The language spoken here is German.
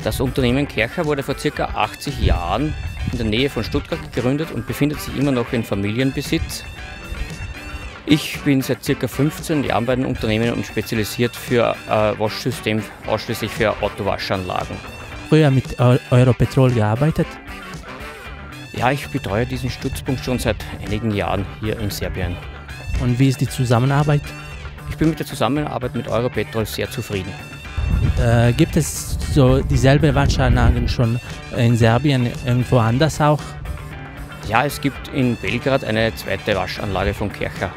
Das Unternehmen Kercher wurde vor ca. 80 Jahren in der Nähe von Stuttgart gegründet und befindet sich immer noch in Familienbesitz. Ich bin seit ca. 15 Jahren bei dem Unternehmen und spezialisiert für Waschsystem, ausschließlich für Autowaschanlagen. Früher mit Europetrol gearbeitet? Ja, ich betreue diesen Stützpunkt schon seit einigen Jahren hier in Serbien. Und wie ist die Zusammenarbeit? Ich bin mit der Zusammenarbeit mit Europetrol sehr zufrieden. Gibt es so dieselbe Waschanlagen schon in Serbien irgendwo anders auch? Ja, es gibt in Belgrad eine zweite Waschanlage von Kercher.